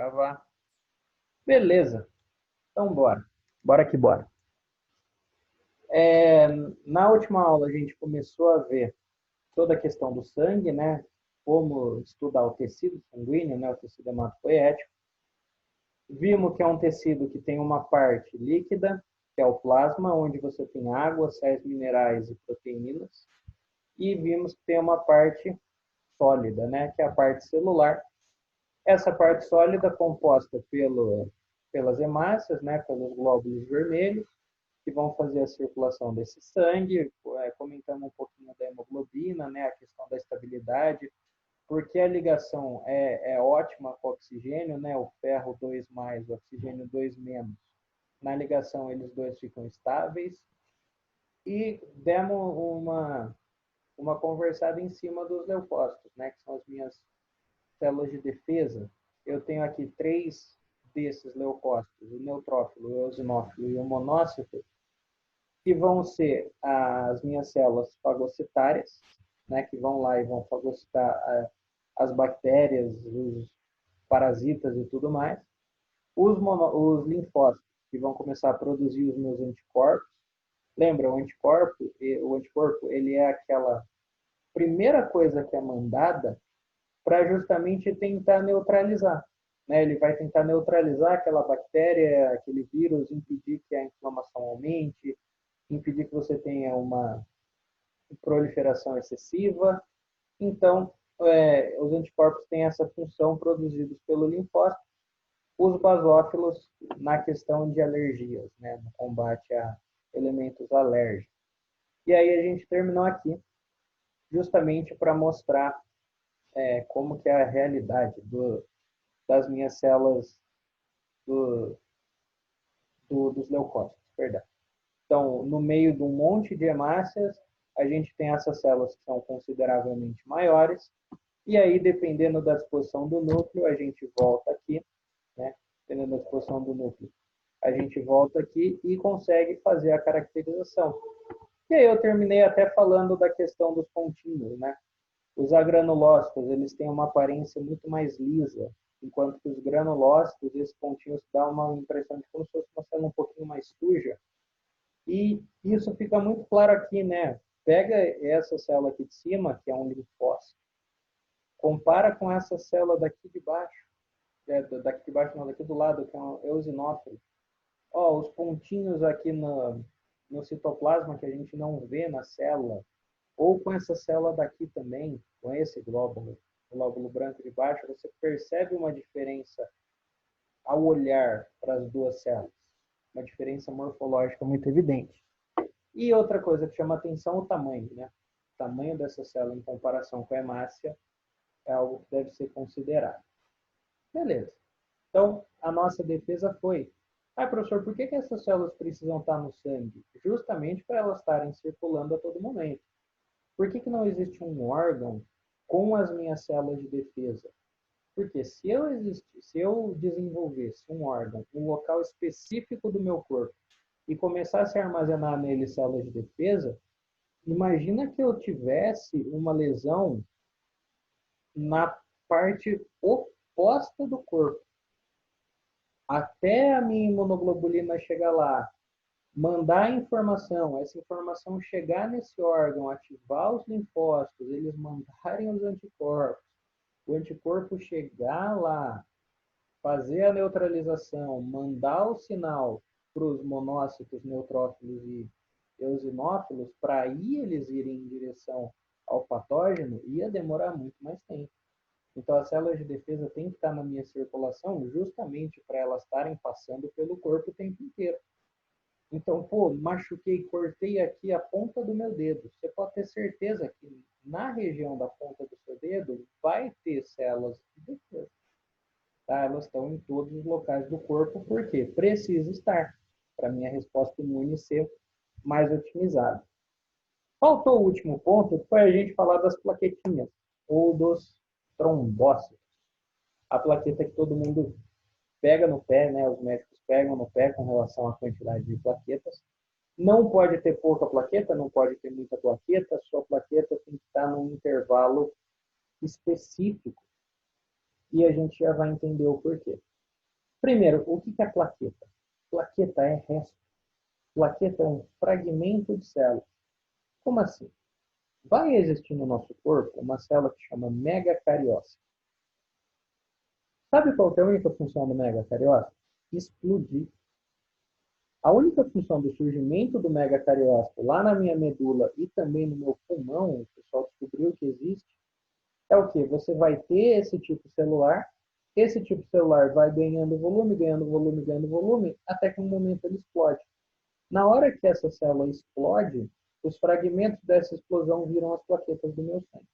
gravar. Beleza, então bora. Bora que bora. Na última aula a gente começou a ver toda a questão do sangue, né? Como estudar o tecido sanguíneo, né? O tecido hematopoético. Vimos que é um tecido que tem uma parte líquida, que é o plasma, onde você tem água, sais minerais e proteínas. E vimos que tem uma parte sólida, né? Que é a parte celular. Essa parte sólida é composta pelas hemácias, né? Pelos glóbulos vermelhos, que vão fazer a circulação desse sangue, comentando um pouquinho da hemoglobina, né, a questão da estabilidade, porque a ligação é ótima com o oxigênio, né, o ferro 2+, o oxigênio 2-. Na ligação, eles dois ficam estáveis. E demos uma conversada em cima dos leucócitos, né, que são as minhas células de defesa. Eu tenho aqui 3 desses leucócitos, o neutrófilo, o eosinófilo e o monócito, que vão ser as minhas células fagocitárias, né, que vão lá e vão fagocitar as bactérias, os parasitas e tudo mais. Os linfócitos, que vão começar a produzir os meus anticorpos. Lembra, o anticorpo ele é aquela primeira coisa que é mandada para justamente tentar neutralizar. Né? Ele vai tentar neutralizar aquela bactéria, aquele vírus, impedir que a inflamação aumente, impedir que você tenha uma proliferação excessiva. Então, os anticorpos têm essa função produzidos pelo linfócito. Os basófilos na questão de alergias, né, no combate a elementos alérgicos. E aí a gente terminou aqui justamente para mostrar como que é a realidade das minhas células dos leucócitos, perdão. Então, no meio de um monte de hemácias, a gente tem essas células que são consideravelmente maiores, e aí, dependendo da disposição do núcleo, a gente volta aqui, né? Dependendo da disposição do núcleo, a gente volta aqui e consegue fazer a caracterização. E aí eu terminei até falando da questão dos pontinhos, né? Os agranulócitos, eles têm uma aparência muito mais lisa, enquanto que os granulócitos, esses pontinhos dão uma impressão de como se fosse uma célula um pouquinho mais suja. E isso fica muito claro aqui, né? Pega essa célula aqui de cima, que é um linfócito, compara com essa célula daqui de baixo, daqui de baixo não, daqui do lado, que é um eosinófilo. Ó, os pontinhos aqui no citoplasma que a gente não vê na célula, ou com essa célula daqui também, com esse glóbulo, o glóbulo branco de baixo, você percebe uma diferença ao olhar para as duas células. Uma diferença morfológica muito evidente. E outra coisa que chama atenção é o tamanho, né? O tamanho dessa célula em comparação com a hemácia é algo que deve ser considerado. Beleza. Então, a nossa defesa foi: professor, por que essas células precisam estar no sangue? Justamente para elas estarem circulando a todo momento. Por que não existe um órgão com as minhas células de defesa? Porque se eu desenvolvesse um órgão, um local específico do meu corpo, e começasse a armazenar nele células de defesa, imagina que eu tivesse uma lesão na parte oposta do corpo. Até a minha imunoglobulina chegar lá, mandar a informação, essa informação chegar nesse órgão, ativar os linfócitos, eles mandarem os anticorpos, o anticorpo chegar lá, fazer a neutralização, mandar o sinal para os monócitos, neutrófilos e eosinófilos, para aí eles irem em direção ao patógeno, ia demorar muito mais tempo. Então, as células de defesa têm que estar na minha circulação justamente para elas estarem passando pelo corpo o tempo inteiro. Então, machuquei, cortei aqui a ponta do meu dedo. Você pode ter certeza que na região da ponta do seu dedo vai ter células de defesa. Tá? Elas estão em todos os locais do corpo, porque precisa estar para a minha resposta imune ser mais otimizada. Faltou o último ponto, que foi a gente falar das plaquetinhas, ou dos trombócitos. A plaqueta que todo mundo pega no pé, né? Os médicos pegam no pé com relação à quantidade de plaquetas. Não pode ter pouca plaqueta, não pode ter muita plaqueta, sua plaqueta tem que estar num intervalo específico. e a gente já vai entender o porquê. Primeiro, o que é plaqueta? Plaqueta é resto. Plaqueta é um fragmento de célula. Como assim? Vai existir no nosso corpo uma célula que chama megacariócito. Sabe qual é a única função do megacariócito? Explodir. A única função do surgimento do megacariócito lá na minha medula e também no meu pulmão, o pessoal descobriu que existe, é o quê? Você vai ter esse tipo celular, esse tipo celular vai ganhando volume, ganhando volume, ganhando volume, até que um momento ele explode. Na hora que essa célula explode, os fragmentos dessa explosão viram as plaquetas do meu sangue.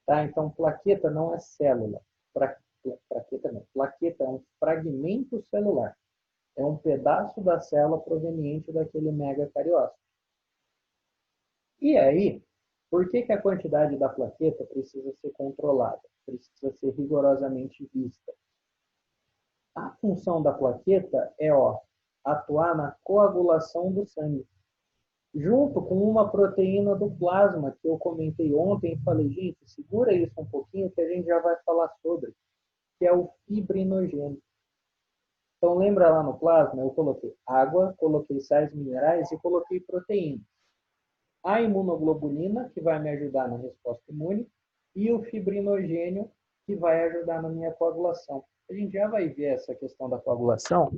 Tá? Então, plaqueta não é célula. Plaqueta não. Plaqueta é um fragmento celular. É um pedaço da célula proveniente daquele megacariócito. E aí, por que a quantidade da plaqueta precisa ser controlada? Precisa ser rigorosamente vista. A função da plaqueta é atuar na coagulação do sangue, junto com uma proteína do plasma, que eu comentei ontem e falei, gente, segura isso um pouquinho que a gente já vai falar sobre, que é o fibrinogênio. Então, lembra lá no plasma, eu coloquei água, coloquei sais minerais e coloquei proteína. A imunoglobulina, que vai me ajudar na resposta imune, e o fibrinogênio, que vai ajudar na minha coagulação. A gente já vai ver essa questão da coagulação,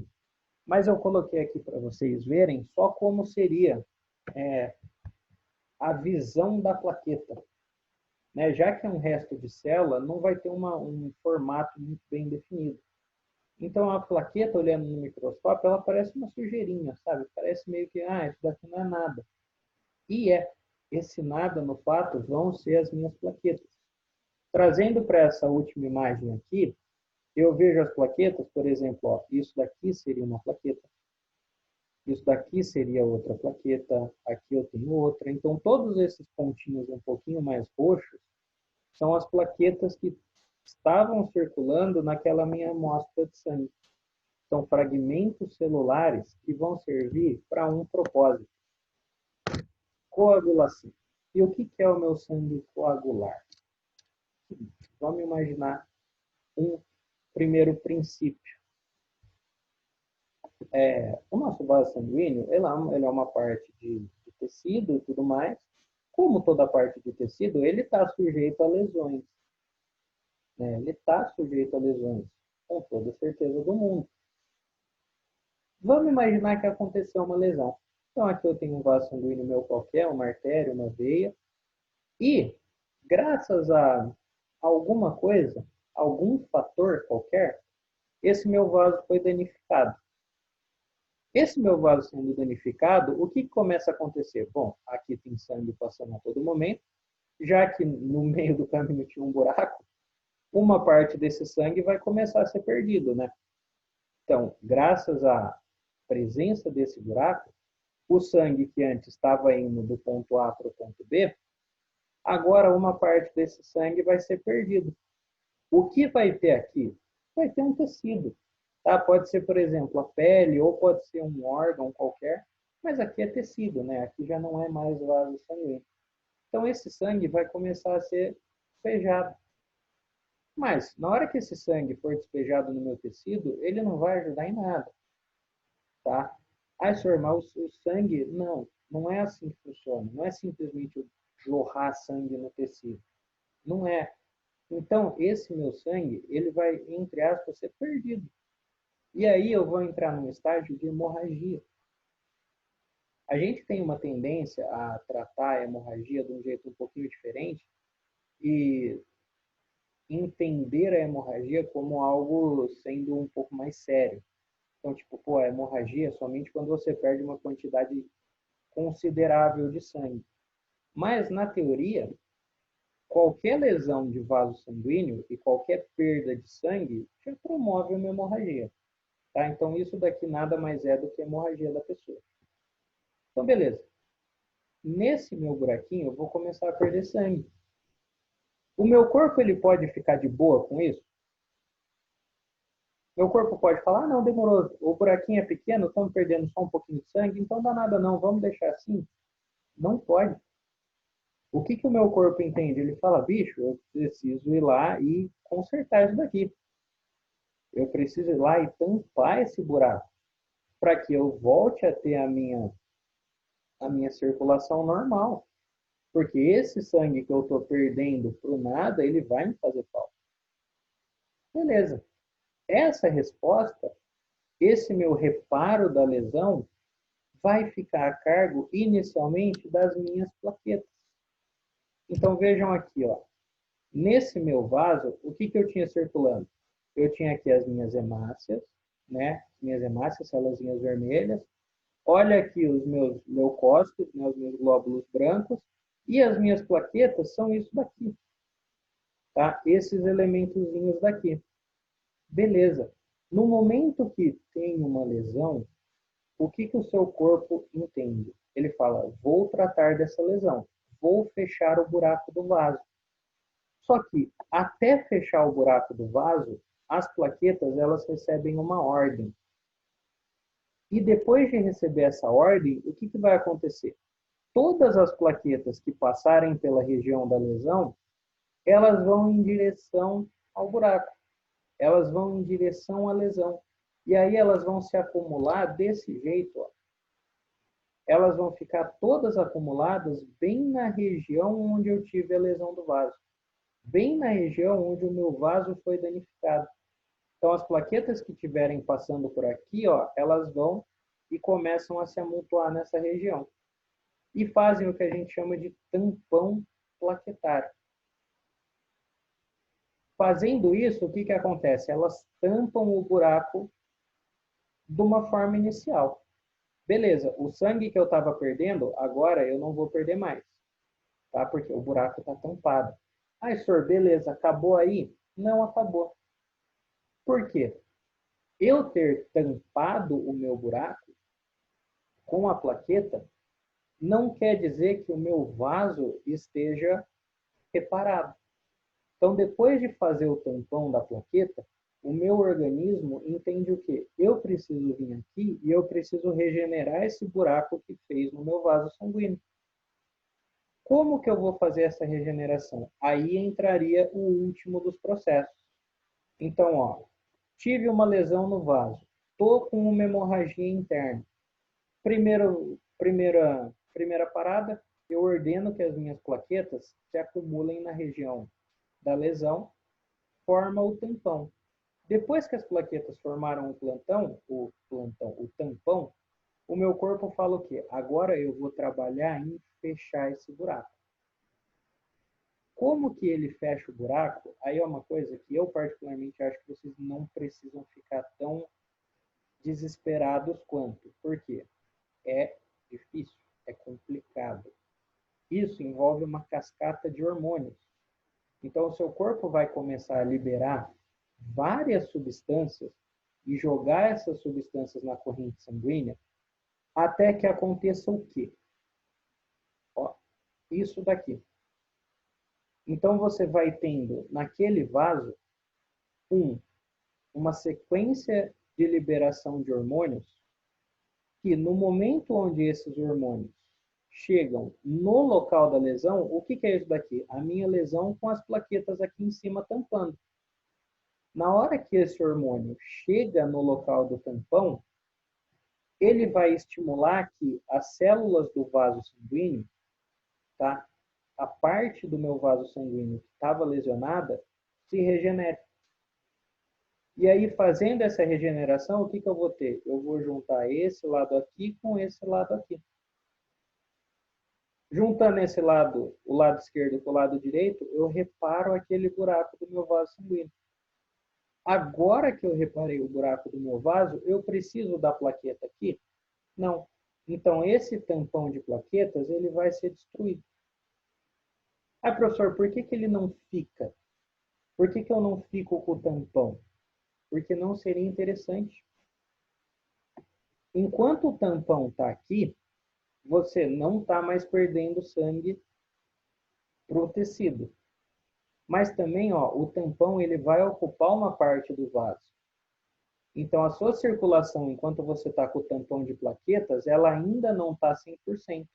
mas eu coloquei aqui para vocês verem só como seria a visão da plaqueta. Né? Já que é um resto de célula, não vai ter um formato muito bem definido. Então, a plaqueta, olhando no microscópio, ela parece uma sujeirinha, sabe? Parece meio que, isso daqui não é nada. E esse nada, no fato, vão ser as minhas plaquetas. Trazendo para essa última imagem aqui, eu vejo as plaquetas, por exemplo, isso daqui seria uma plaqueta. Isso daqui seria outra plaqueta, aqui eu tenho outra. Então, todos esses pontinhos um pouquinho mais roxos são as plaquetas que estavam circulando naquela minha amostra de sangue. São fragmentos celulares que vão servir para um propósito. Coagulação. E o que é o meu sangue coagular? Vamos imaginar um primeiro princípio. O nosso vaso sanguíneo ele é uma parte de tecido e tudo mais. Como toda parte de tecido, ele está sujeito a lesões. Né? Ele está sujeito a lesões, com toda certeza do mundo. Vamos imaginar que aconteceu uma lesão. Então, aqui eu tenho um vaso sanguíneo meu qualquer, uma artéria, uma veia. E, graças a alguma coisa, algum fator qualquer, esse meu vaso foi danificado. Esse meu vaso sendo danificado, o que começa a acontecer? Bom, aqui tem sangue passando a todo momento, já que no meio do caminho tinha um buraco, uma parte desse sangue vai começar a ser perdido, né? Então, graças à presença desse buraco, o sangue que antes estava indo do ponto A para o ponto B, agora uma parte desse sangue vai ser perdido. O que vai ter aqui? Vai ter um tecido. Tá? Pode ser, por exemplo, a pele ou pode ser um órgão qualquer, mas aqui é tecido, né? Aqui já não é mais vaso sanguíneo. Então, esse sangue vai começar a ser despejado. Mas, na hora que esse sangue for despejado no meu tecido, ele não vai ajudar em nada. Tá? Senhor, o sangue, não é assim que funciona. Não é simplesmente jorrar sangue no tecido. Não é. Então, esse meu sangue, ele vai, entre aspas, ser perdido. E aí eu vou entrar num estágio de hemorragia. A gente tem uma tendência a tratar a hemorragia de um jeito um pouquinho diferente e entender a hemorragia como algo sendo um pouco mais sério. Então, tipo, a hemorragia é somente quando você perde uma quantidade considerável de sangue. Mas, na teoria, qualquer lesão de vaso sanguíneo e qualquer perda de sangue já promove uma hemorragia. Tá? Então, isso daqui nada mais é do que a hemorragia da pessoa. Então, beleza. Nesse meu buraquinho, eu vou começar a perder sangue. O meu corpo ele pode ficar de boa com isso? Meu corpo pode falar, não, demorou, o buraquinho é pequeno, estamos perdendo só um pouquinho de sangue, então não dá nada não, vamos deixar assim. Não pode. O que o meu corpo entende? Ele fala, bicho, eu preciso ir lá e consertar isso daqui. Eu preciso ir lá e tampar esse buraco para que eu volte a ter a minha circulação normal. Porque esse sangue que eu estou perdendo para o nada, ele vai me fazer falta. Beleza. Essa resposta, esse meu reparo da lesão, vai ficar a cargo inicialmente das minhas plaquetas. Então vejam aqui, ó. Nesse meu vaso, o que eu tinha circulando? Eu tinha aqui as minhas hemácias, né? Minhas hemácias, células vermelhas. Olha aqui os meus leucócitos, né? Os meus glóbulos brancos. E as minhas plaquetas são isso daqui, tá? Esses elementozinhos daqui. Beleza. No momento que tem uma lesão, o que o seu corpo entende? Ele fala, vou tratar dessa lesão, vou fechar o buraco do vaso. Só que, até fechar o buraco do vaso, as plaquetas elas recebem uma ordem. E depois de receber essa ordem, o que vai acontecer? Todas as plaquetas que passarem pela região da lesão, elas vão em direção ao buraco. Elas vão em direção à lesão. E aí elas vão se acumular desse jeito, ó. Elas vão ficar todas acumuladas bem na região onde eu tive a lesão do vaso. Bem na região onde o meu vaso foi danificado. Então, as plaquetas que estiverem passando por aqui, ó, elas vão e começam a se amontoar nessa região. E fazem o que a gente chama de tampão plaquetário. Fazendo isso, o que acontece? Elas tampam o buraco de uma forma inicial. Beleza, o sangue que eu estava perdendo, agora eu não vou perder mais, tá? Porque o buraco está tampado. Ai, senhor, beleza, acabou aí? Não acabou. Por quê? Eu ter tampado o meu buraco com a plaqueta não quer dizer que o meu vaso esteja reparado. Então, depois de fazer o tampão da plaqueta, o meu organismo entende o quê? Eu preciso vir aqui e eu preciso regenerar esse buraco que fez no meu vaso sanguíneo. Como que eu vou fazer essa regeneração? Aí entraria o último dos processos. Então, ó, tive uma lesão no vaso, estou com uma hemorragia interna. Primeira parada, eu ordeno que as minhas plaquetas se acumulem na região da lesão, forma o tampão. Depois que as plaquetas formaram o tampão, o meu corpo fala o quê? Agora eu vou trabalhar em fechar esse buraco. Como que ele fecha o buraco? Aí é uma coisa que eu particularmente acho que vocês não precisam ficar tão desesperados quanto. Por quê? É difícil, é complicado. Isso envolve uma cascata de hormônios. Então, o seu corpo vai começar a liberar várias substâncias e jogar essas substâncias na corrente sanguínea até que aconteça o quê? Ó, isso daqui. Então, você vai tendo naquele vaso uma sequência de liberação de hormônios que no momento onde esses hormônios chegam no local da lesão, o que é isso daqui? A minha lesão com as plaquetas aqui em cima tampando. Na hora que esse hormônio chega no local do tampão, ele vai estimular que as células do vaso sanguíneo, tá? A parte do meu vaso sanguíneo que estava lesionada, se regenere. E aí, fazendo essa regeneração, o que eu vou ter? Eu vou juntar esse lado aqui com esse lado aqui. Juntando esse lado, o lado esquerdo com o lado direito, eu reparo aquele buraco do meu vaso sanguíneo. Agora que eu reparei o buraco do meu vaso, eu preciso da plaqueta aqui? Não. Então, esse tampão de plaquetas, ele vai ser destruído. Ah, professor, por que ele não fica? Por que eu não fico com o tampão? Porque não seria interessante. Enquanto o tampão está aqui, você não está mais perdendo sangue para o tecido. Mas também, ó, o tampão ele vai ocupar uma parte do vaso. Então, a sua circulação, enquanto você está com o tampão de plaquetas, ela ainda não está 100%.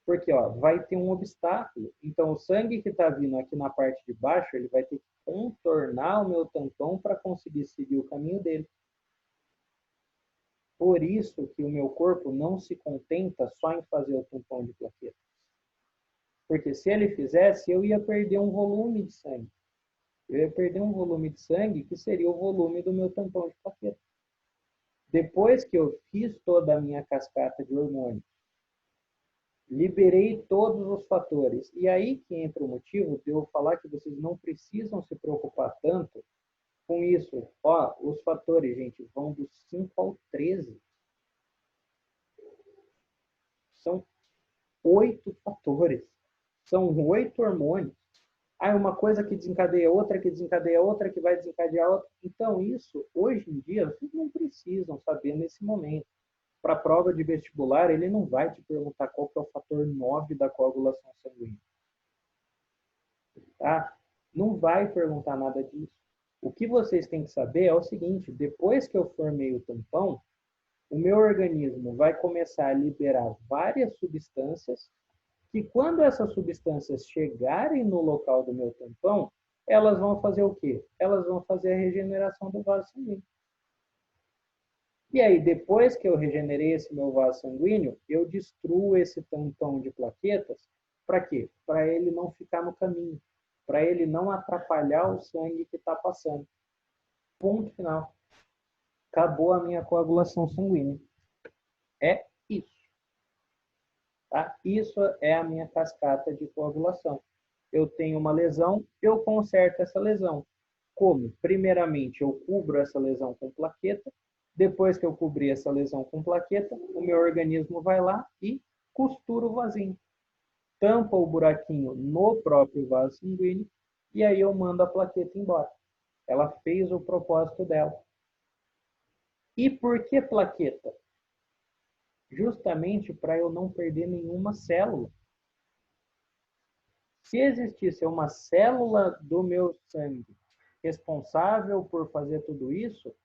Porque ó, vai ter um obstáculo. Então, o sangue que está vindo aqui na parte de baixo, ele vai ter que contornar o meu tampão para conseguir seguir o caminho dele. Por isso que o meu corpo não se contenta só em fazer o tampão de plaquetas. Porque se ele fizesse, eu ia perder um volume de sangue. Eu ia perder um volume de sangue que seria o volume do meu tampão de plaqueta. Depois que eu fiz toda a minha cascata de hormônio, liberei todos os fatores. E aí que entra o motivo de eu falar que vocês não precisam se preocupar tanto com isso. Ó, os fatores, gente, vão do 5 ao 13. São 8 fatores. São 8 hormônios. Aí uma coisa que desencadeia outra, que desencadeia outra, que vai desencadear outra. Então isso, hoje em dia, vocês não precisam saber nesse momento. Para a prova de vestibular, ele não vai te perguntar qual que é o fator 9 da coagulação sanguínea. Tá? Não vai perguntar nada disso. O que vocês têm que saber é o seguinte, depois que eu formei o tampão, o meu organismo vai começar a liberar várias substâncias que quando essas substâncias chegarem no local do meu tampão, elas vão fazer o quê? Elas vão fazer a regeneração do vaso sanguíneo. E aí, depois que eu regenerei esse meu vaso sanguíneo, eu destruo esse tampão de plaquetas. Para quê? Para ele não ficar no caminho. Para ele não atrapalhar o sangue que está passando. Ponto final. Acabou a minha coagulação sanguínea. É isso. Tá? Isso é a minha cascata de coagulação. Eu tenho uma lesão, eu conserto essa lesão. Como? Primeiramente, eu cubro essa lesão com plaqueta. Depois que eu cobrir essa lesão com plaqueta, o meu organismo vai lá e costura o vasinho. Tampa o buraquinho no próprio vaso sanguíneo e aí eu mando a plaqueta embora. Ela fez o propósito dela. E por que plaqueta? Justamente para eu não perder nenhuma célula. Se existisse uma célula do meu sangue responsável por fazer tudo isso,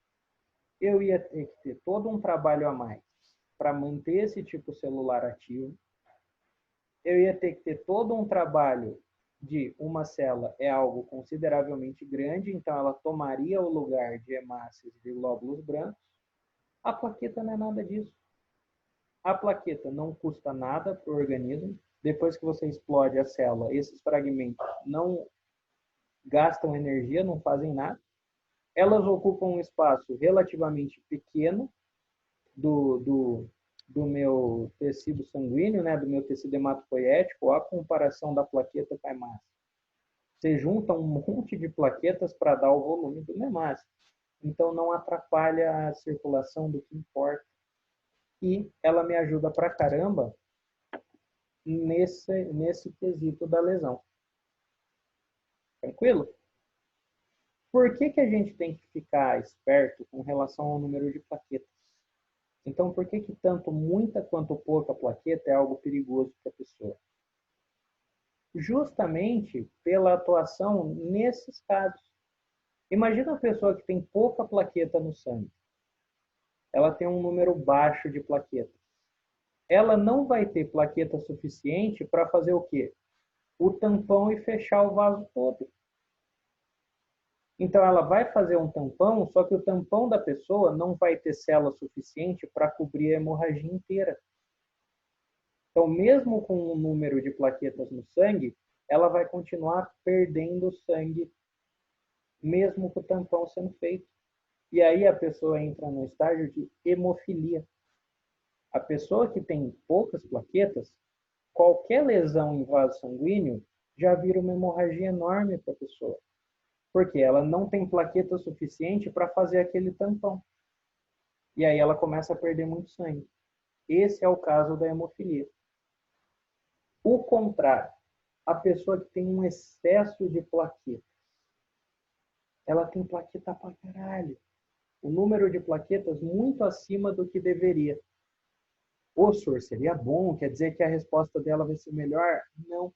eu ia ter que ter todo um trabalho a mais para manter esse tipo celular ativo. Eu ia ter que ter todo um trabalho de uma célula é algo consideravelmente grande, então ela tomaria o lugar de hemácias de glóbulos brancos. A plaqueta não é nada disso. A plaqueta não custa nada para o organismo. Depois que você explode a célula, esses fragmentos não gastam energia, não fazem nada. Elas ocupam um espaço relativamente pequeno do meu tecido sanguíneo, né, do meu tecido hematopoético, a comparação da plaqueta com a hemácia. Você junta um monte de plaquetas para dar o volume do hemácia. Então não atrapalha a circulação do que importa. E ela me ajuda pra caramba nesse quesito da lesão. Tranquilo? Por que a gente tem que ficar esperto com relação ao número de plaquetas? Então, por que tanto muita quanto pouca plaqueta é algo perigoso para a pessoa? Justamente pela atuação nesses casos. Imagina uma pessoa que tem pouca plaqueta no sangue. Ela tem um número baixo de plaquetas. Ela não vai ter plaqueta suficiente para fazer o quê? O tampão e fechar o vaso todo. Então, ela vai fazer um tampão, só que o tampão da pessoa não vai ter célula suficiente para cobrir a hemorragia inteira. Então, mesmo com um número de plaquetas no sangue, ela vai continuar perdendo sangue, mesmo com o tampão sendo feito. E aí a pessoa entra no estágio de hemofilia. A pessoa que tem poucas plaquetas, qualquer lesão em vaso sanguíneo já vira uma hemorragia enorme para a pessoa. Porque ela não tem plaqueta suficiente para fazer aquele tampão. E aí ela começa a perder muito sangue. Esse é o caso da hemofilia. O contrário, a pessoa que tem um excesso de plaquetas, ela tem plaqueta pra caralho. O número de plaquetas muito acima do que deveria. Ô, senhor, seria bom? Quer dizer que a resposta dela vai ser melhor? Não.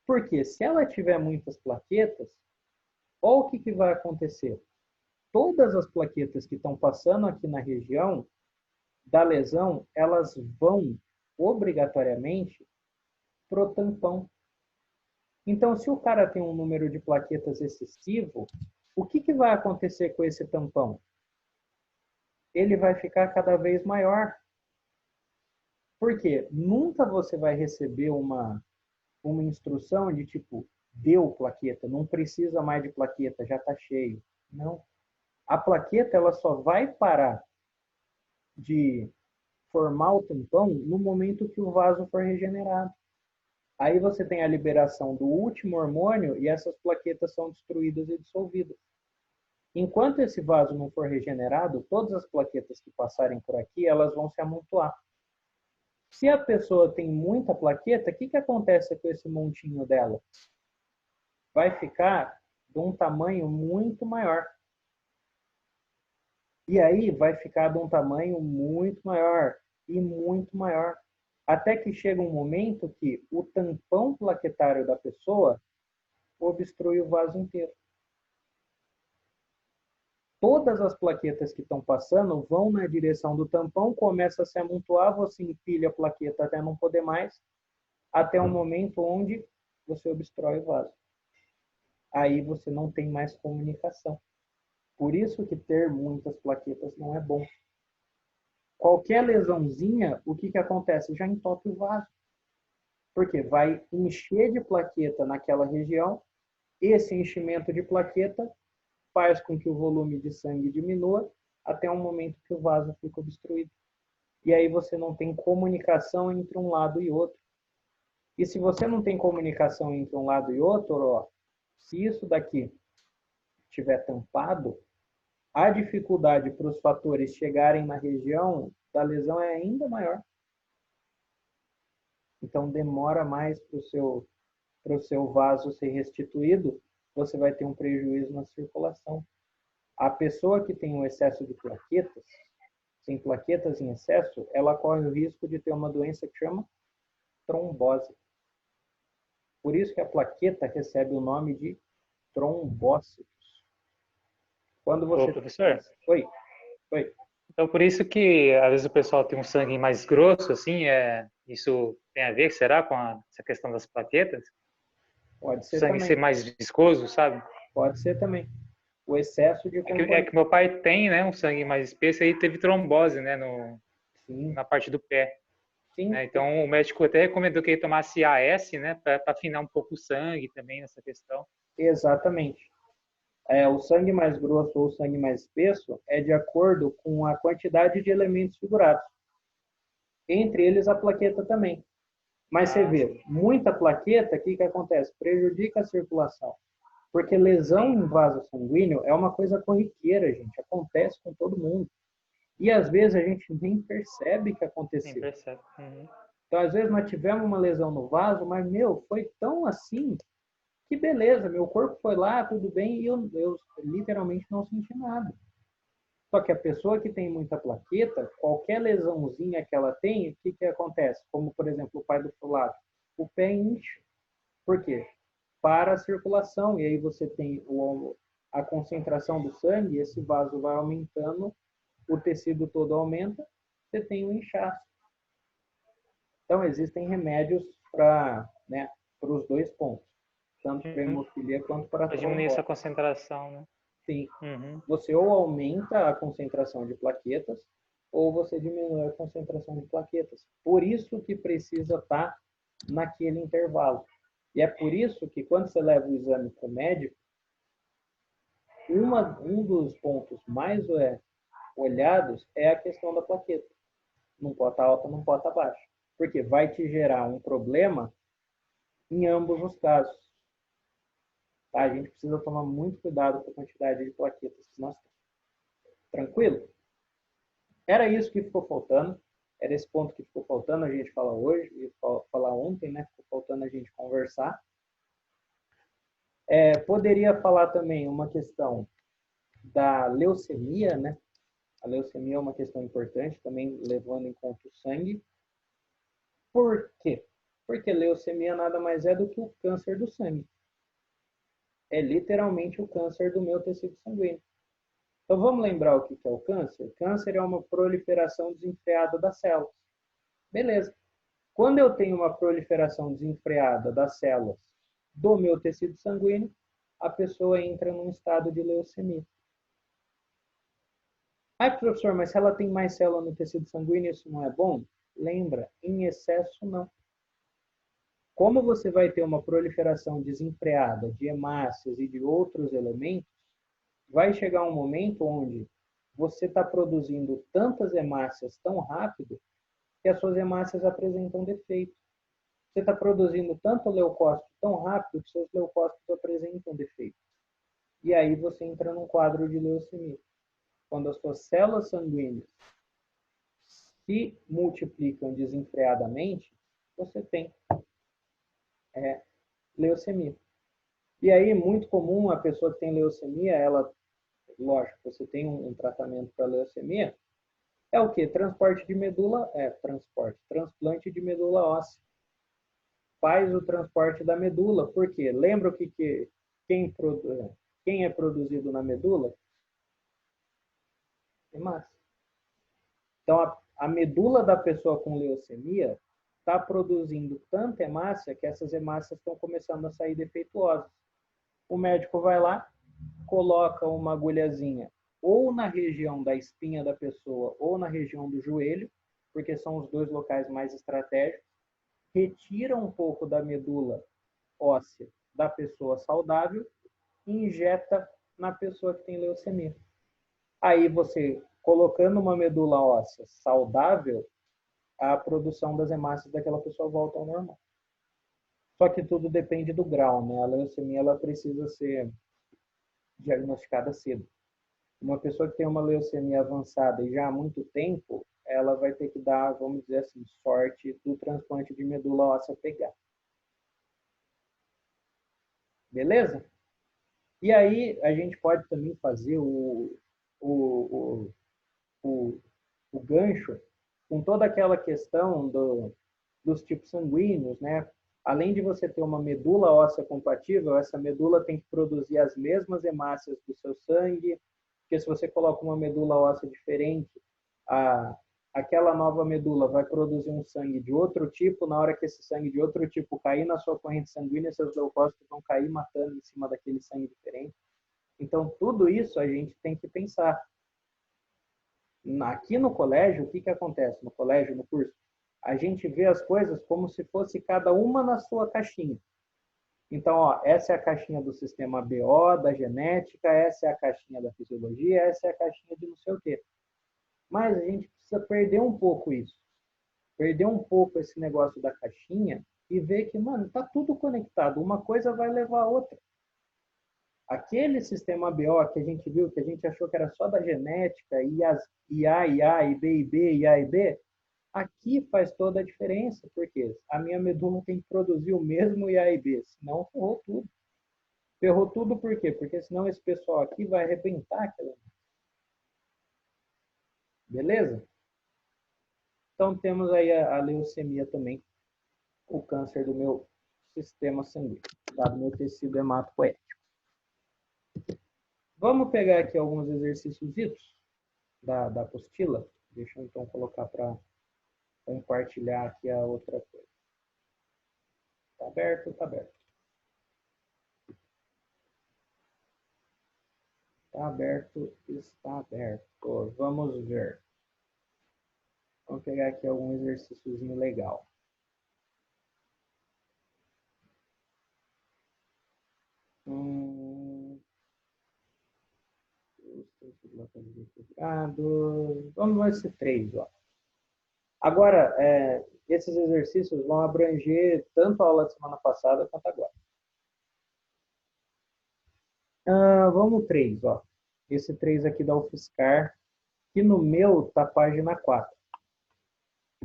Porque se ela tiver muitas plaquetas, olha o que vai acontecer. Todas as plaquetas que estão passando aqui na região da lesão, elas vão, obrigatoriamente, pro tampão. Então, se o cara tem um número de plaquetas excessivo, o que vai acontecer com esse tampão? Ele vai ficar cada vez maior. Por quê? Nunca você vai receber uma instrução de tipo, deu plaqueta, não precisa mais de plaqueta, já está cheio. Não. A plaqueta ela só vai parar de formar o tampão no momento que o vaso for regenerado. Aí você tem a liberação do último hormônio e essas plaquetas são destruídas e dissolvidas. Enquanto esse vaso não for regenerado, todas as plaquetas que passarem por aqui, elas vão se amontoar. Se a pessoa tem muita plaqueta, o que acontece com esse montinho dela? Vai ficar de um tamanho muito maior. E aí vai ficar de um tamanho muito maior e muito maior. Até que chega um momento que o tampão plaquetário da pessoa obstrui o vaso inteiro. Todas as plaquetas que estão passando vão na direção do tampão, começa a se amontoar, você empilha a plaqueta até não poder mais, até um momento onde você obstrói o vaso. Aí você não tem mais comunicação. Por isso que ter muitas plaquetas não é bom. Qualquer lesãozinha, o que acontece? Já entope o vaso. Porque vai encher de plaqueta naquela região, esse enchimento de plaqueta faz com que o volume de sangue diminua até um momento que o vaso fica obstruído. E aí você não tem comunicação entre um lado e outro. E se você não tem comunicação entre um lado e outro, ó, se isso daqui estiver tampado, a dificuldade para os fatores chegarem na região da lesão é ainda maior. Então demora mais para o seu vaso ser restituído, você vai ter um prejuízo na circulação. A pessoa que tem um excesso de plaquetas, tem plaquetas em excesso, ela corre o risco de ter uma doença que chama trombose. Por isso que a plaqueta recebe o nome de trombócitos. Quando você... Ô, professor. Oi, oi. Então, por isso que às vezes o pessoal tem um sangue mais grosso, assim, isso tem a ver, será, com essa questão das plaquetas? Pode O ser sangue ser também. mais viscoso, sabe? Pode ser também. O excesso de É componentes. que meu pai tem, né, um sangue mais espesso e teve trombose, né, Sim, na parte do pé. sim, Né? Então, o médico até recomendou que ele tomasse AS, né, para afinar um pouco o sangue também nessa questão. exatamente. O sangue mais grosso ou o sangue mais espesso é de acordo com a quantidade de elementos figurados. Entre eles a plaqueta também. Mas você Ah, vê, muita plaqueta, o que acontece? Prejudica a circulação. Porque lesão sim, em vaso sanguíneo é uma coisa corriqueira, gente. Acontece com todo mundo. E às vezes a gente nem percebe que nem aconteceu. percebe. Uhum. Então, às vezes nós tivemos uma lesão no vaso, mas, meu, foi tão assim que beleza, meu corpo foi lá, tudo bem, e eu literalmente não senti nada. Só que a pessoa que tem muita plaqueta, qualquer lesãozinha que ela tem, o que acontece? Como, por exemplo, o pai do Flávio, o pé incha. Por quê? Para a circulação, e aí você tem a concentração do sangue, esse vaso vai aumentando, o tecido todo aumenta, você tem um inchaço. Então, existem remédios para, né, os dois pontos, tanto para Uhum. hemofilia quanto para Para diminuir essa trombose. concentração, né? Sim, Uhum. você ou aumenta a concentração de plaquetas, ou você diminui a concentração de plaquetas. Por isso que precisa estar naquele intervalo. E é por isso que quando você leva o exame para o médico, um dos pontos mais olhados é a questão da plaqueta. Não pode estar alta, não pode estar baixa. Porque vai te gerar um problema em ambos os casos. Tá? A gente precisa tomar muito cuidado com a quantidade de plaquetas que nós temos. Tranquilo? Era isso que ficou faltando. Era esse ponto que ficou faltando a gente falar hoje e falar ontem, né? Ficou faltando a gente conversar. Poderia falar também uma questão da leucemia, né? A leucemia é uma questão importante, também levando em conta o sangue. Por quê? Porque leucemia nada mais é do que o câncer do sangue. É literalmente o câncer do meu tecido sanguíneo. Então vamos lembrar o que é o câncer? Câncer é uma proliferação desenfreada das células. Beleza. Quando eu tenho uma proliferação desenfreada das células do meu tecido sanguíneo, a pessoa entra num estado de leucemia. Ah, professor, mas se ela tem mais célula no tecido sanguíneo, isso não é bom? Lembra, em excesso não. Como você vai ter uma proliferação desenfreada de hemácias e de outros elementos, vai chegar um momento onde você está produzindo tantas hemácias tão rápido que as suas hemácias apresentam defeito. Você está produzindo tanto leucócito tão rápido que seus leucócitos apresentam defeito. E aí você entra num quadro de leucemia. Quando as suas células sanguíneas se multiplicam desenfreadamente, você tem leucemia. E aí, muito comum, a pessoa que tem leucemia, ela, lógico, você tem um tratamento para leucemia, é o quê? Transplante de medula óssea. Faz o transporte da medula. Por quê? Lembra quem é produzido na medula? Hemácia. Então, a medula da pessoa com leucemia está produzindo tanta hemácia que essas hemácias estão começando a sair defeituosas. O médico vai lá, coloca uma agulhazinha ou na região da espinha da pessoa ou na região do joelho, porque são os dois locais mais estratégicos, retira um pouco da medula óssea da pessoa saudável e injeta na pessoa que tem leucemia. Aí você, colocando uma medula óssea saudável, a produção das hemácias daquela pessoa volta ao normal. Só que tudo depende do grau, né? A leucemia ela precisa ser diagnosticada cedo. Uma pessoa que tem uma leucemia avançada e já há muito tempo, ela vai ter que dar, vamos dizer assim, sorte do transplante de medula óssea pegar. Beleza? E aí a gente pode também fazer o, o gancho com toda aquela questão dos tipos sanguíneos, né? Além de você ter uma medula óssea compatível, essa medula tem que produzir as mesmas hemácias do seu sangue, porque se você coloca uma medula óssea diferente, aquela nova medula vai produzir um sangue de outro tipo, na hora que esse sangue de outro tipo cair na sua corrente sanguínea, seus leucócitos vão cair matando em cima daquele sangue diferente. Então, tudo isso a gente tem que pensar. Aqui no colégio, o que acontece? No colégio, no curso, a gente vê as coisas como se fosse cada uma na sua caixinha. Então, ó, essa é a caixinha do sistema BO, da genética, essa é a caixinha da fisiologia, essa é a caixinha de não sei o quê. Mas a gente precisa perder um pouco isso. Perder um pouco esse negócio da caixinha e ver que, mano, tá tudo conectado. Uma coisa vai levar a outra. Aquele sistema BO que a gente viu, que a gente achou que era só da genética, e as IA, IA, IB, IB, IA, IB, aqui faz toda a diferença, porque a minha medula tem que produzir o mesmo IA e B, senão ferrou tudo. Ferrou tudo por quê? Porque senão esse pessoal aqui vai arrebentar aquela. Beleza? Então temos aí a leucemia também, o câncer do meu sistema sanguíneo, do meu tecido hematopoético. Vamos pegar aqui alguns exercícios da apostila. Deixa eu então colocar para compartilhar aqui a outra coisa. Está aberto? Está aberto. Está aberto, está aberto. Vamos ver. Vamos pegar aqui algum exercíciozinho legal. Vamos ver esse 3, ó. Agora, esses exercícios vão abranger tanto a aula de semana passada quanto agora. Vamos 3, ó. Esse 3 aqui da UFSCar, que no meu tá página 4.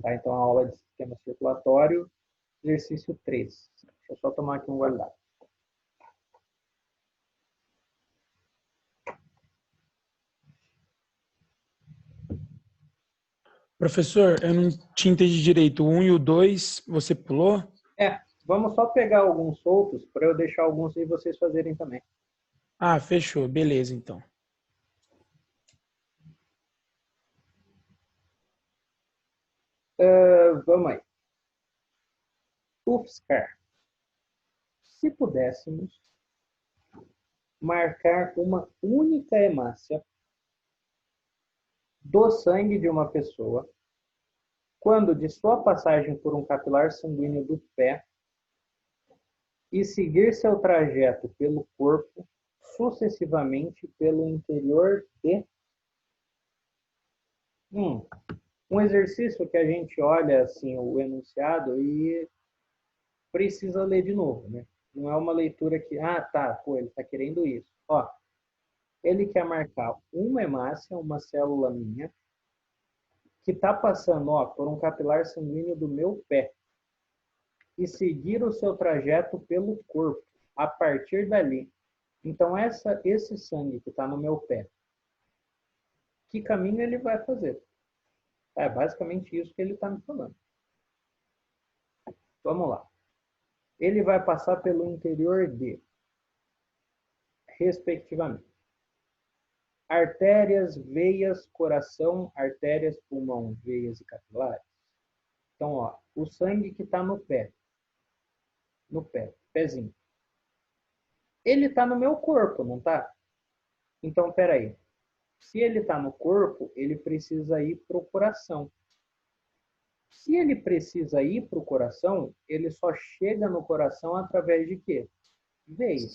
Tá? Então, a aula de sistema circulatório, exercício 3. Deixa eu só tomar aqui um guardado. Professor, eu não te entendi direito. O 1 e o 2, você pulou? Vamos só pegar alguns soltos para eu deixar alguns e vocês fazerem também. Ah, fechou. Beleza, então. Vamos aí. confiscar. Se pudéssemos marcar uma única hemácia do sangue de uma pessoa, quando de sua passagem por um capilar sanguíneo do pé e seguir seu trajeto pelo corpo, sucessivamente pelo interior de... Um exercício que a gente olha assim o enunciado e precisa ler de novo, né? Não é uma leitura que, ele está querendo isso. Ó, ele quer marcar uma hemácia, uma célula minha, que está passando por um capilar sanguíneo do meu pé e seguir o seu trajeto pelo corpo, a partir dali. Então, esse sangue que está no meu pé, que caminho ele vai fazer? É basicamente isso que ele está me falando. Vamos lá. Ele vai passar pelo interior de, respectivamente, artérias, veias, coração, artérias, pulmão, veias e capilares. Então, ó, o sangue que está no pé, pezinho, ele está no meu corpo, não está? Então, peraí. Se ele está no corpo, ele precisa ir para o coração. Se ele precisa ir para o coração, ele só chega no coração através de quê? Veias.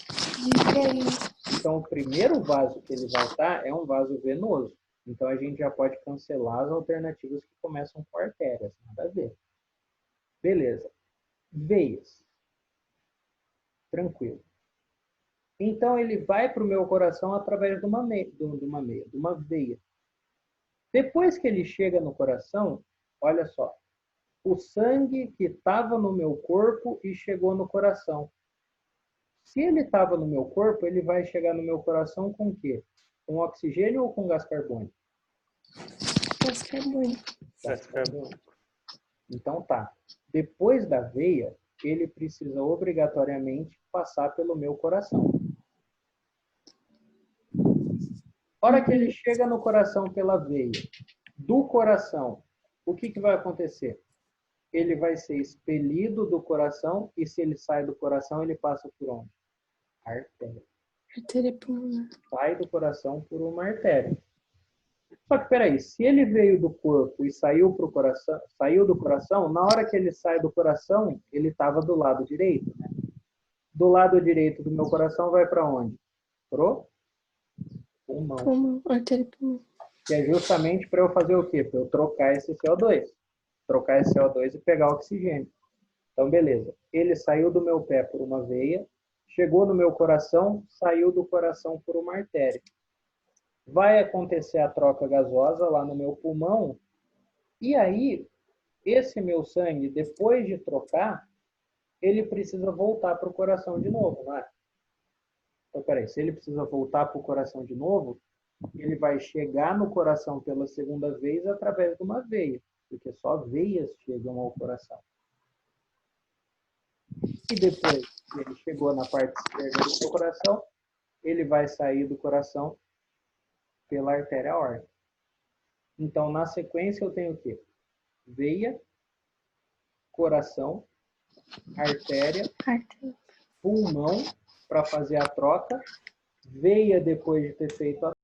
Então, o primeiro vaso que ele vai estar é um vaso venoso. Então, a gente já pode cancelar as alternativas que começam com artérias. Nada a ver. Beleza. Veias. Tranquilo. Então, ele vai para o meu coração através de uma veia. Depois que ele chega no coração, olha só. O sangue que estava no meu corpo e chegou no coração. Se ele estava no meu corpo, ele vai chegar no meu coração com o quê? Com oxigênio ou com gás carbônico? Gás carbônico. Gás carbônico. Então tá. Depois da veia, ele precisa obrigatoriamente passar pelo meu coração. Hora que ele chega no coração pela veia, do coração, o que vai acontecer? Ele vai ser expelido do coração e se ele sai do coração, ele passa por onde? Artéria. Artéria pulmonar. Sai do coração por uma artéria. Só que, peraí, se ele veio do corpo e saiu do coração, na hora que ele sai do coração, ele estava do lado direito, né? Do lado direito do meu coração vai para onde? Pro pulmão. Pulmão, artéria pulmão. Que é justamente para eu fazer o quê? Para eu trocar esse CO2. Trocar esse CO2 e pegar oxigênio. Então, beleza. Ele saiu do meu pé por uma veia, chegou no meu coração, saiu do coração por uma artéria. Vai acontecer a troca gasosa lá no meu pulmão, e aí, esse meu sangue, depois de trocar, ele precisa voltar para o coração de novo, não é? Então, peraí, se ele precisa voltar para o coração de novo, ele vai chegar no coração pela segunda vez através de uma veia, porque só veias chegam ao coração. E depois que ele chegou na parte esquerda do seu coração, ele vai sair do coração pela artéria aórtica. Então, na sequência, eu tenho o quê? Veia, coração, artéria, pulmão, para fazer a troca, veia depois de ter feito a